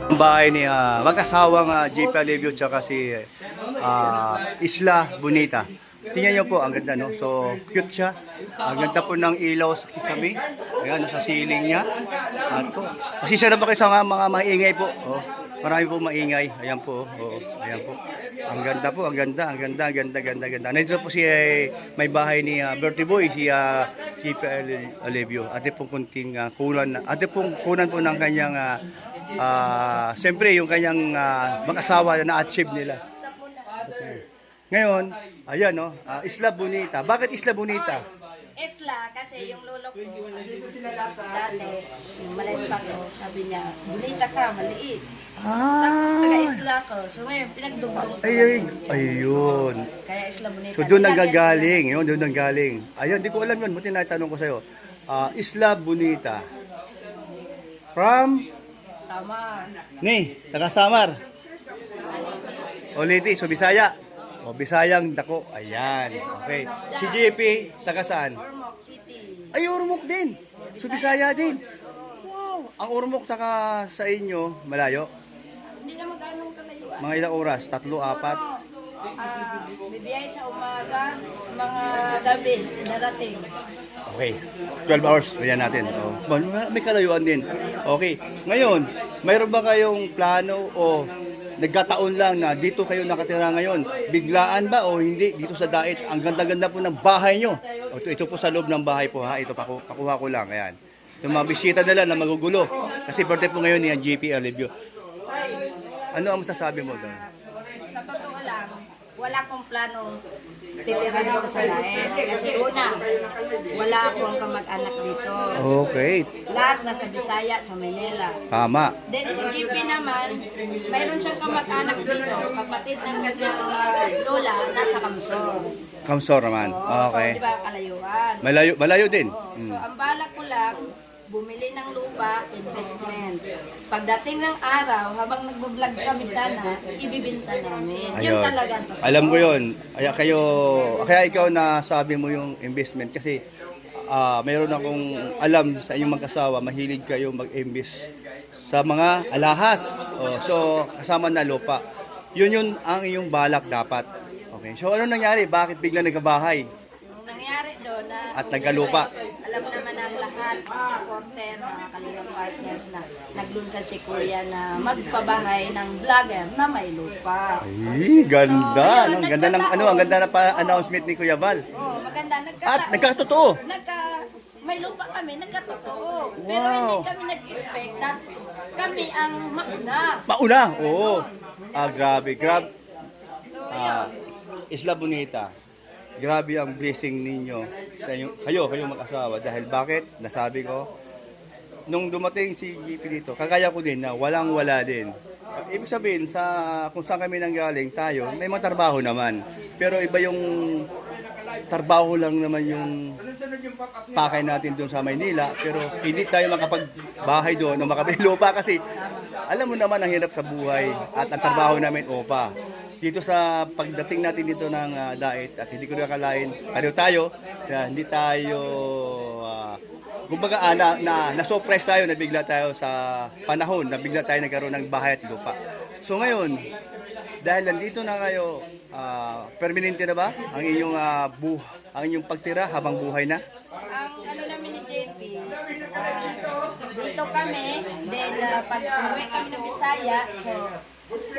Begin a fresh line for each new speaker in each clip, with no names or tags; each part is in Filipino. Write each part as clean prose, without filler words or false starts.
Ang bahay ni mag-asawang JP Alevio tsaka si Isla Bonita. Tingnan niyo po, ang ganda, no? So, cute siya. Ang ganda po ng ilaw sa kisame. Ayan, sa ceiling niya. At po, pasisya na po kayo sa mga maingay po. Oh, marami po maingay. Ayan po. Oh, ayan po. Ang ganda po, ang ganda, ang ganda, ang ganda, ganda, ganda. Nandito po si may bahay ni Bertie Boy, si JP Alevio. Ate pong kunting kunan, ate pong kunan po ng kanyang siyempre yung kanyang mag-asawa na na-achieve nila. Okay. Ngayon, ayan, no, Isla Bonita. Bakit Isla Bonita?
Isla, kasi yung lolo ko, dati, maliit pa ko, sabi niya, bonita ka, maliit. Tapos taga-isla ko. So ngayon, pinagdugtong ko.
Ayun.
Kaya Isla Bonita.
So doon nanggagaling, yun, doon nanggaling. Ayun, di ko alam yun. Buti na tanong ko sa'yo. Isla Bonita. From?
Samar.
Taga Samar. Oliti, so Bisaya. O, Bisayang dako. Ayan. Okay. Si JP, taga saan?
Ormoc City.
Ay, Ormoc din. So Bisaya din. Wow. Ang Ormoc sa inyo, malayo?
Hindi naman ganong kalayuan.
Mga ilang oras? 3, 4?
Bibiyay sa umaga, mga gabi, darating.
Okay. 12 hours. Ganyan natin. Oh. May kalayuan din. Okay. Ngayon, mayroon ba kayong plano o nagkataon lang na dito kayo nakatira ngayon? Biglaan ba o hindi? Dito sa Dait, ang ganda-ganda po ng bahay nyo. Ito po sa loob ng bahay po, ha. Ito, pakuha ko lang. Ayan. Yung mga bisita nila na magugulo. Kasi birthday po ngayon ni JP Alevio. Ano ang masasabi mo doon?
Sa totoo lang, wala akong plano titira dito sa Dait. Kasi una, wala akong kamag-anak dito.
Okay.
Lahat nasa Bisaya, sa Manila.
Tama.
Then si GP naman, mayroon siyang kamag-anak dito. Kapatid ng kanyang lola, nasa Kamsor.
Kamsor naman. Okay.
So, di ba kalayuan?
Malayo din.
So, ang balak ko lang, bumili ng lupa, investment. Pagdating ng araw, habang nag-vlog kami sana, ibibinta namin. Yun
Ayun.
talaga.
Alam ko yun. Kaya ikaw na sabi mo yung investment kasi mayroon akong alam sa inyong mag-asawa, mahilig kayo mag-invest sa mga alahas. So, kasama na lupa. Yun ang iyong balak dapat. Okay. So, ano nangyari? Bakit bigla nagkabahay?
Yung nangyari doon na
At nagkalupa.
alam naman ang lahat ng supporter, mga Kalingap partners na naglunsad si Kuya na magpabahay ng vlogger na may lupa.
Ay, ganda.
So,
Ang ganda ng ang ganda na pa-announcement ni Kuya Val.
Oh, maganda.
At nagkatotoo.
May lupa kami, nagkatotoo. Pero
Wow.
hindi kami nag-expect na kami ang mauna.
Mauna. Oo. Grabe.
So, yun.
Isla Bonita. Grabe ang blessing ninyo sa inyo, kayo mag-asawa. Dahil bakit? Nasabi ko, nung dumating si GP dito, kagaya ko din na walang-wala din. Ibig sabihin, kung saan kami nanggaling tayo, may mga trabaho naman. Pero iba yung trabaho lang naman yung pakay natin doon sa Maynila. Pero hindi tayo makapagbahay doon o makabili lupa kasi alam mo naman ang hirap sa buhay at ang trabaho namin upa. Dito sa pagdating natin dito ng Dait at hindi ko nakalain, tayo, hindi tayo, kumbaga na-surprise tayo, nabigla tayo sa panahon, nabigla tayo nagkaroon ng bahay at lupa. So ngayon, dahil nandito na kayo, permanente na ba ang inyong ang inyong pagtira habang buhay na?
Ang ano namin ni JP, dito kami, then pag umuwi kami ng Bisaya, so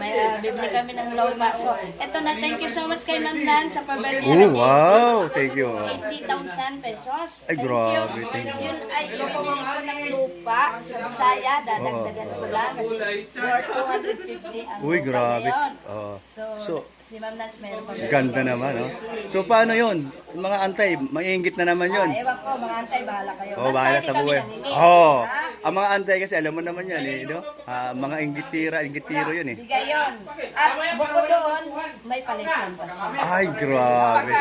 may bibili kami ng lupa. So, eto na, thank you so much kay Ma'am Nan sa pabili
Oh, wow! Thank you.
80,000 pesos.
Ay, grabe, thank you.
Yun ay ibibili ko ng lupa sa Bisaya, dadagdagan ko lang kasi for 250 ang
Uy,
lupa
grabe.
ngayon.
So,
Si Ma'am Nance meron pa.
ganda naman, no? So, paano yon? Mga antay, maiinggit na naman yon.
Ewan ko, mga antay, bahala kayo.
Oh,
Basta
bahala
hindi
sa
kami
buhay.
nangingi,
Oh,
ha?
ang mga antay kasi alam mo naman yan, no? Mga inggitiro yun, eh.
Bigay yun. At bukod doon, may palitsan pa siya.
Ay, grabe.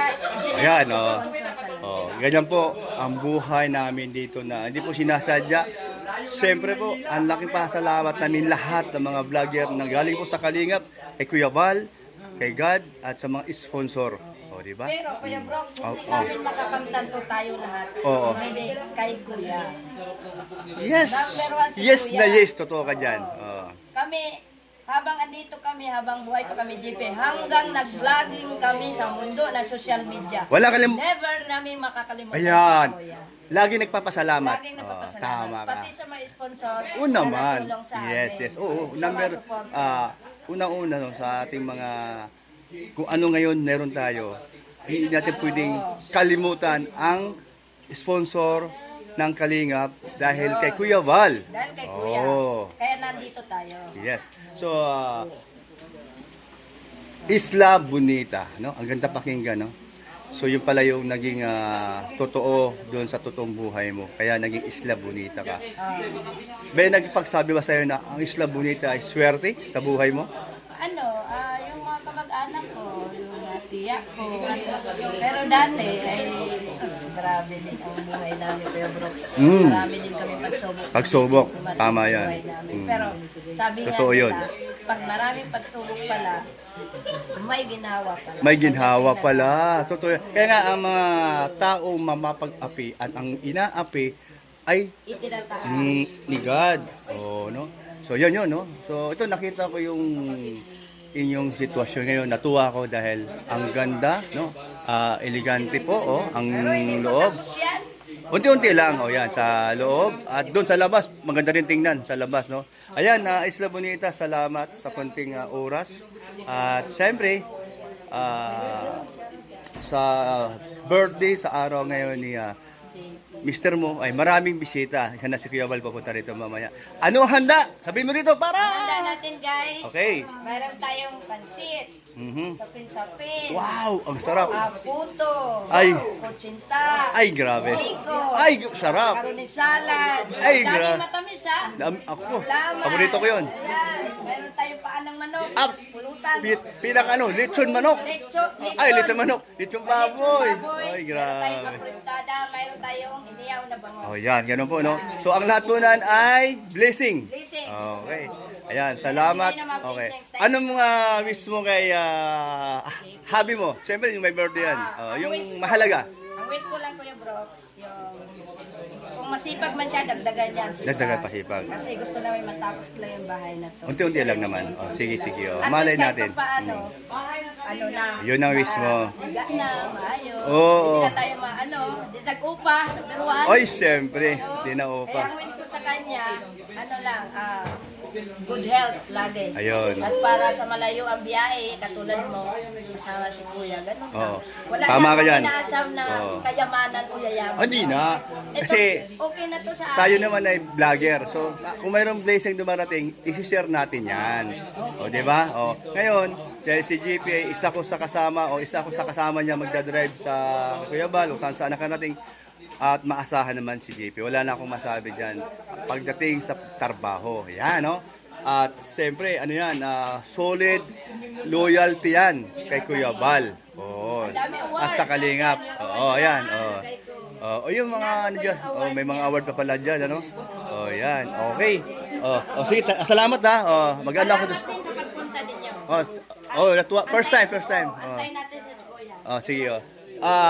Ayan, oh.
Sponsor talaga.
Oh, ganyan po ang buhay namin dito na hindi po sinasadya. Siyempre po, ang laking pasalamat namin lahat ng mga vlogger na galing po sa Kalingap, kay Kuya Val, kay God, at sa mga sponsor. O, di ba?
Pero, Kuya Brox, hindi
Oh,
namin makakamtanto tayo lahat.
Oo.
Hindi, kay Kuya.
Yes! Yes na yes, totoo ka dyan. Oh.
Kami kami, habang andito kami, habang buhay pa kami, JP, hanggang nag-vlogging kami sa mundo na social media.
Wala
Never namin makakalimutan.
Ayan.
ito, yan.
Lagi nagpapasalamat.
Laging
Oh,
nagpapasalamat.
tama ka.
Pati sa mga sponsor,
Oo naman.
na natulong sa
Yes,
amin.
yes. Oo,
Sa
number,
mga support.
unang-una no, sa ating mga, kung ano ngayon meron tayo, hindi natin pwedeng kalimutan ang sponsor ng Kalingap dahil kay Kuya Val.
Dahil kay Kuya.
Oo.
Kaya nandito tayo.
Yes. So, Isla Bonita, no? Ang ganda pakinggan, no? So, yun pala yung naging totoo doon sa totoong buhay mo. Kaya naging Isla Bonita ka. May nagpagsabi ba sa'yo na ang Isla Bonita ay swerte sa buhay mo?
Ano, yung mga kamag-anak ko, yung mga tiyak ko. Pero dati ay, sus, grabe din ang buhay namin, Kuya Brooks.
Mm.
Marami din kami pagsubok.
Pagsubok,
Dumating
tama
sa
yan.
buhay namin.
Mm.
Pero sabi nga
Totoo yun.
nila, pag maraming pagsubok pala, may ginawa pala.
May ginhawa pala. Totoo yan. Kaya nga ang mga taong mamapag-api at ang inaapi ay
Itinataas.
ni God. Oh, no? So, yun, no? So, ito nakita ko yung inyong sitwasyon ngayon. Natuwa ko dahil ang ganda, no? Elegante po, oh, ang
Pero hindi pa
loob.
tapos yan.
Unti-unti lang, oh, yan, sa loob. At doon sa labas, maganda rin tingnan sa labas, no? Ayan, Isla Bonita, salamat sa konting oras. At siyempre, sa birthday, sa araw ngayon ni Mister mo, ay maraming bisita. Isa na si Kuya Val papunta rito mamaya. Ano ang handa? Sabihin mo rito, para!
Handa natin, guys.
Okay.
Mayroon tayong pansit.
Mhm.
Sapin-sapin.
Wow, ang sarap.
Puto.
Ay.
Kutsinta.
Ay, grabe.
Biko.
Ay, sarap.
Karne salad.
Ay,
Daming
grabe.
matamis, ha?
Ako,
Laman.
paborito ko yun.
Ayan. Mayroon tayong paan ng manok.
Ah,
Pulutan.
lechon manok.
Lechon.
Ay, lechon manok. Lechon baboy. Ay,
Mayroon tayong
grabe.
papritada. Mayroon tayong iniyaw na bango.
Oh, yan, ganun po, no? So, ang lahat po nan ay blessing.
Blessings.
Okay. Ayan, salamat. Okay. Anong mga wish mo kay hobby mo? Siyempre, yung may birthday yan. Yung mahalaga.
Ang wish ko lang, Kuya Brooks, yung kung masipag man siya, dagdagan niya. ang sipag.
Dagdagan pa sipag.
Kasi gusto namin matapos lang yung bahay na to.
Unti-unti lang naman. Oh, sige, sige. Oh.
At
Malay
least
natin.
kahit paano, ano na.
Yun ang wish mo.
Higa na, maayos.
Oo.
Hindi na tayo hindi nag-upa, nagdaruan.
Oy, siyempre. Di na
Eh,
upa.
ang wish ko sa kanya, ano lang, good health lagi.
Ayun.
At para sa malayo ang biyahe, katulad mo, kasama si Kuya, ganun lang.
Oo.
Wala
Tama
na
ka
akong
dyan.
inaasam na
Oo.
kayamanan o yayaman.
Hindi na.
Ito,
Kasi
okay na to sa akin.
tayo naman ay vlogger. So, kung mayroong blessing dumarating, i-share natin yan. O, di ba? O, ngayon, dahil si GP ay isa ko sa kasama o isa ko sa kasama niya magdadrive sa Kuya Bal o saan nakarating at maasahan naman si JP. Wala na akong masabi dyan pagdating sa trabaho. Yan, no? At siyempre, ano yan, solid loyalty yan kay Kuya Bal. Oo. At sa Kalingap. Oo, yan. Oo. O yung mga ano dyan, may mga award pa pala dyan, ano? O yan, okay. Sige, salamat ha. Mag-ano ako doon.
Salamat din sa pagpunta ninyo.
First time.
Antay natin sa Kuya.
Sige.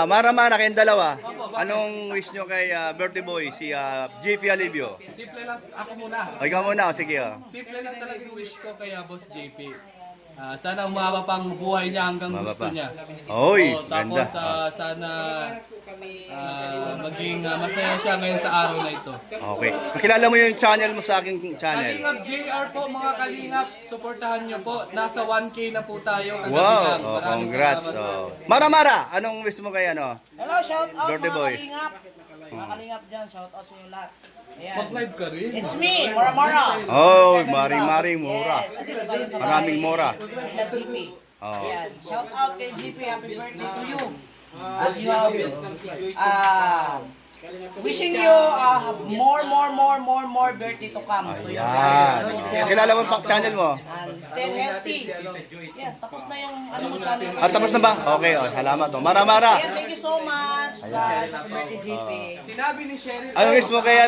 Mara-mara kayong dalawa. Anong wish nyo kay birthday boy, si JP Alivio?
Simple lang, ako muna.
Ikaw muna, sige.
Simple lang talaga yung wish ko kay Boss JP. Sana umaba pang buhay niya hanggang
Umaba
gusto
pa.
niya.
Oy,
Oo,
ganda.
tapos sana maging masaya siya ngayon sa araw na ito.
Okay. Kakilala mo yung channel mo sa aking channel.
Kalingap JR po mga Kalingap, suportahan niyo po. Nasa 1K na po tayo. Kagabi
Wow,
lang. Maraming
congrats.
salamat po.
Mara-mara, anong wish mo kay ano?
Hello, shout out
Birthday
mga
boy.
kalingap. Mga kalingap dyan, shout out sa inyo lahat. Ayan.
Mag-live ka rin.
It's me, Mora Mora.
Oh, maring-maring mura.
Yes, nandito tayo sa
Maraming
bahay
mura.
nila GP.
Oh.
Ayan, shout out kay GP, happy birthday to you. At you have, wishing you more birthday to come to your
Yan.
life.
Kakilala mo pa channel mo?
And stay healthy. Yes, tapos na yung ano mo channel.
Tapos na ba? Okay, salamat. Mara-mara.
Ayan, thank you so much. Guys, happy birthday GP.
Sinabi ni Cheryl.
Anong wish mo kay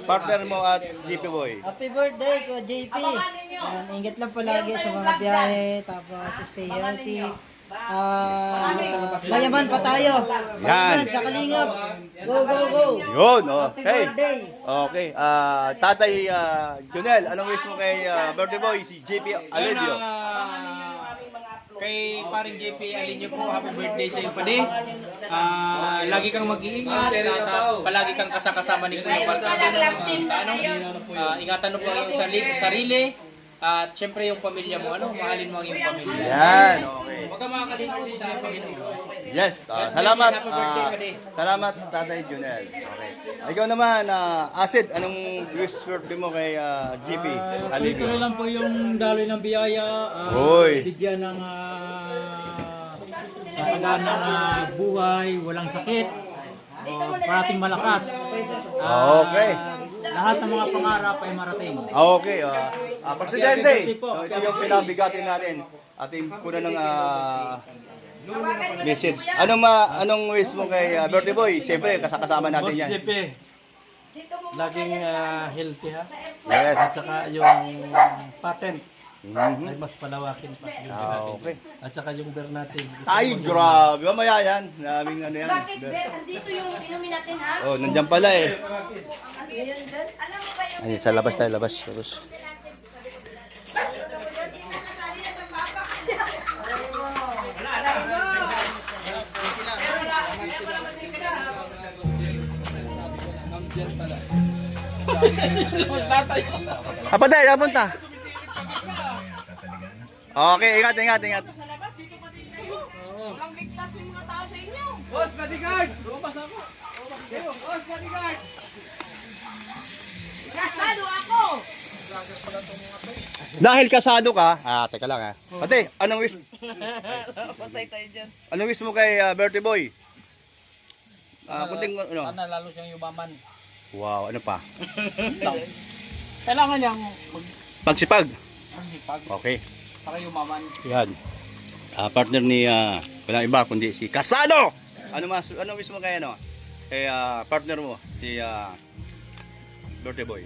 partner mo at JP boy?
Happy birthday ko JP.
Abangan ninyo.
Yan, ingat lang palagi sa mga biyahe, tapos stay healthy.
Mayaman pa tayo.
Yan.
Sa Kalingap. Go, go, go.
Yun, okay.
Happy birthday.
Okay, Tatay Junel, anong wish mo kay birthday boy, si JP Alevio?
Kay paring JP Alinyo po, happy birthday sa iyo pali. Lagi kang mag-iingat at palagi kang kasama ni Kuya Balcado. Ingatan mo po ang iyong sarili at syempre yung pamilya mo. Mahalin mo ang iyong pamilya.
Yan, okay.
Huwag kang makakalimutan sa Panginoon.
Yes, salamat.
Happy birthday, pali.
Salamat Tatay Junel. Okay. Ikaw naman, Acid, anong wish birthday mo kay JP Alevio?
Ito lang po yung daloy ng biyaya.
Hoy.
Bigyan ng kasagaan ng buhay, walang sakit. Parating malakas.
Okay.
Lahat ng mga pangarap ay marating.
Okay, Presidente, ito yung pinabigatin natin. Ating kunan ng message. Anong wish mo kay birthday boy? Siyempre, kasama natin
Boss
yan.
JP, laging healthy ha.
Yes.
At saka yung patent ay mas palawakin pa.
Okay.
At saka yung beer natin.
Ay, grabe. Mamaya yan. Naming ano yan.
Bakit, Ben? Andito yung inumin natin, ha?
Oh, nandiyan pala eh.
Alam mo ba yung
Ay, sa labas tayo, labas. Tayo, napunta. Okay, ingat.
Walang ligtas yung mga tao sa inyo.
Boss, bodyguard! Lumabas ako! Boss, bodyguard!
Kasado ako.
Dahil kasado ka, teka lang Pati, anong wish?
Patay tayo dyan.
Anong wish mo kay birthday boy? Kunting ano?
Sana lalo siyang yumaman.
Wow, ano pa?
Kailangan niyang
Pagsipag.
magsipag
Okay.
para yumaman.
Yan. Partner ni walang iba kundi si Kasado. Ano wish mo kay Kay partner mo si birthday boy.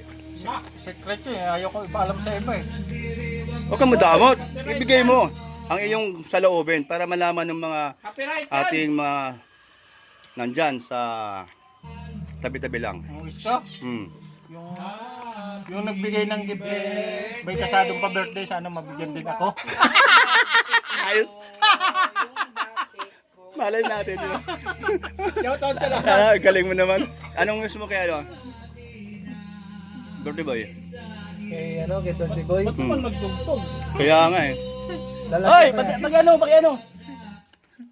Sekreto eh, ayaw ko ipaalam sa iba eh.
Huwag kang madamot. Ibigay mo ang iyong saloobin para malaman ng mga
Copyright!
ating mga nandyan sa tabi-tabi lang.
Ang wish ko, yung nagbigay ng gift may kasadong pa birthday, sana mabigyan din ako.
Ayos. Malay natin yun.
Shoutout sa lahat.
Galing mo naman. Anong wish mo kay birthday boy?
Kay birthday boy.
Ba't naman magtugtog?
Kaya nga eh. Hoy, pag-ano?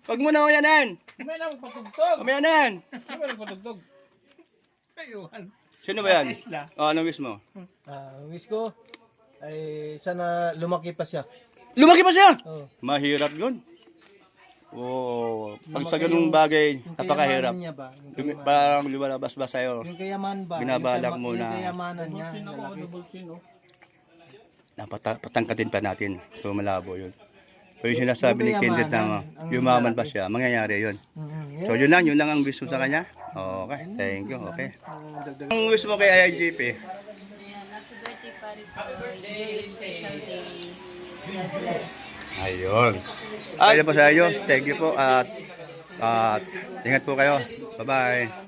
Wag mo na yanan.
May na magpatugtog!
Mamaya na yan.
May nagpatugtog!
Sino ba yan? Anong wish mo?
Wish ko ay sana lumaki pa siya.
Lumaki pa siya!
Oh.
Mahirap yun. Pag sa ganung bagay, napakahirap.
Niya ba?
Parang lumalabas ba sa'yo?
Yung kayaman ba?
Binabalak mo
Yung
na
kayamanan niya. lalaki.
napatangkatin pa natin. So malabo yun. Pero yung sinasabi ni
Yung
Kindred na
kayamanan,
yumaman pa siya, mangyayari yun. So yun lang ang wish mo sa kanya. Okay, thank you. Okay. Ang wish mo kay IGP?
Ayan, happy birthday, pare po. Enjoy your special day. God bless.
Ayun. Ayun po sa inyo. Thank you po at ingat po kayo. Bye-bye.